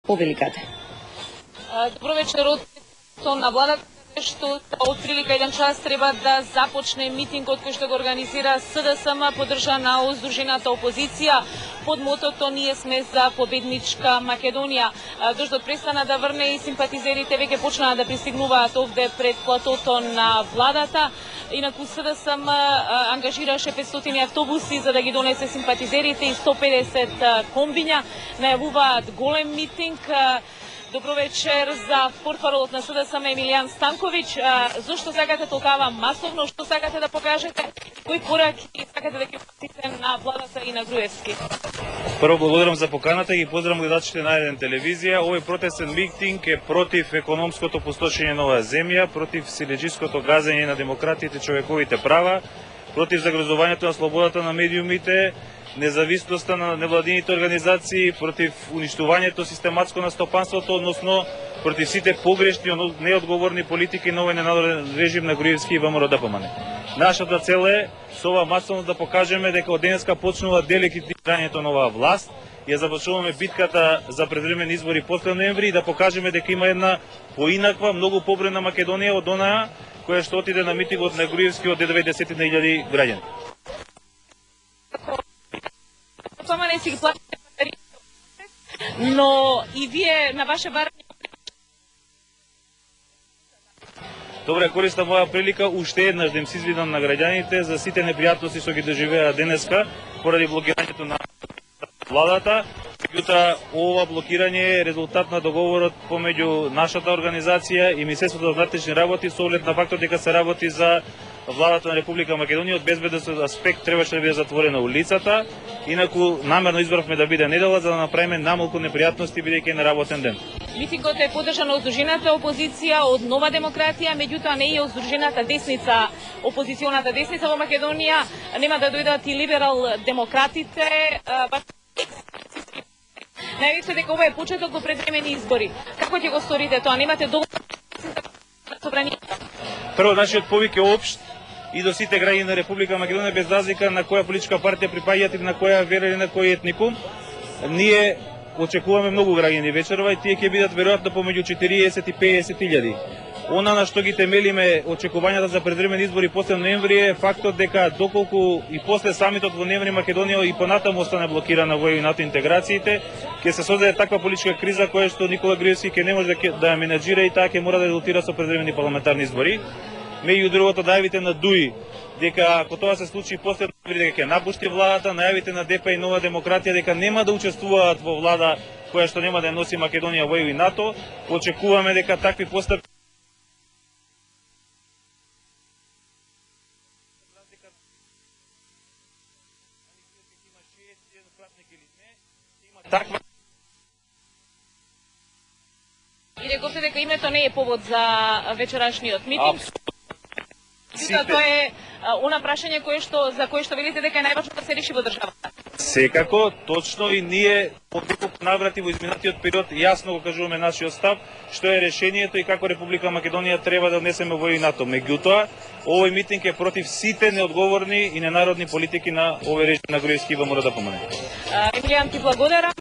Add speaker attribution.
Speaker 1: повеликате.
Speaker 2: Добро вечер од на владата, што од прилика 1 час треба да започне митингот кој што го организира СДСМ, поддржана од Здружената опозиција под мотото "Ние сме за победничка Македонија". Дождот престана да врне и симпатизерите веќе почнаа да пристигнуваат овде пред платото на владата. Инаку СДСМ ангажираше 500 автобуси за да ги донесе симпатизерите и 150 комбиња. Најавуваат голем митинг. Добро вечер за портпаролот на СДСМ Емилијан Станковиќ. Зошто сакате толкава масовно? Што сакате да покажете? Кои пораки сакате да ги пратите на владата и на Груевски?
Speaker 3: Прво благодарам за поканата и ги поздравам гледачите на Еден телевизија. Овој протестен митинг е против економското пустошење на оваа земја, против силеџиското газење на демократијата и човековите права, против загрозувањето на слободата на медиумите, независноста на невладините организации, против уништувањето систематско на стопанството, односно против сите погрешни, неодговорни политики на овој ненадорен режим на Груевски и ВМРО-ДПМН. Нашата цел е со ова масовно да покажеме дека од денеска почнува делегитимирањето на оваа власт, ја започнуваме битката за предвремени избори после ноември и да покажеме дека има една поинаква, многу побројна Македонија од онаа која што отиде на митингот на Груевски од 90.000 граѓани.
Speaker 2: Тома не си ги платите батериите, но и вие на ваше барање.
Speaker 3: Добре, користам оваа прилика уште еднаш да им се извинам на граѓаните за сите непријатности што ги доживеа денеска поради блокирањето на владата. Меѓутоа, ова блокирање е резултат на договорот помеѓу нашата организација и Министерството за внатрешни работи со оглед на фактот дека се работи за владата на Република Македонија. Од безбедносен аспект требаше да биде затворена улицата, инаку намерно избравме да биде недела за да направиме намалку непријатности бидејќи е неработен ден.
Speaker 2: Митингот е поддржан од Здружената опозиција, од Нова демократија, меѓутоа не и од Здружената десница, опозиционата десница во Македонија. Нема да дојдат и либерал демократите. Најавивте дека ова е почеток во предвремени избори. Како ќе го сторите тоа? Немате доволно собранието?
Speaker 3: Прво, нашиот повик е општ и до сите граѓани на Република Македонија без разлика на која политичка партија припаѓаат или на која вера или на кој етникум. Ние очекуваме многу граѓани вечерва и тие ќе бидат веројатно помеѓу 40 и 50 илјади. Она на што ги темелиме очекувањата за предвремени избори после ноември е фактот дека доколку и после самитот во ноември Македонија и понатаму остане блокирана во НАТО интеграциите, ќе се создаде таква политичка криза која што Никола Груевски ќе не може да ја менаџира и таа ќе мора да резултира со предвремени парламентарни избори. Меѓу другото, најавите на ДУИ дека ако тоа се случи после ноември дека ќе напушти владата, најавите на ДП и Нова демократија дека нема да учествуваат во влада која што нема да носи Македонија во ЕУ и НАТО, очекуваме дека такви постапки таква.
Speaker 2: И рековте дека името не е повод за вечерашниот митинг. Тоа е она прашање за кое што велите дека е најважно да се реши во државата.
Speaker 3: Секако, точно, и ние од неколку наврати во изминатиот период јасно го кажуваме нашиот став, што е решението и како Република Македонија треба да внесеме во НАТО. Меѓутоа, овој митинг е против сите неодговорни и ненародни политики на овој режим на Груевски и ВМРО-ДПМН.
Speaker 2: Емилијан, ти благодарам.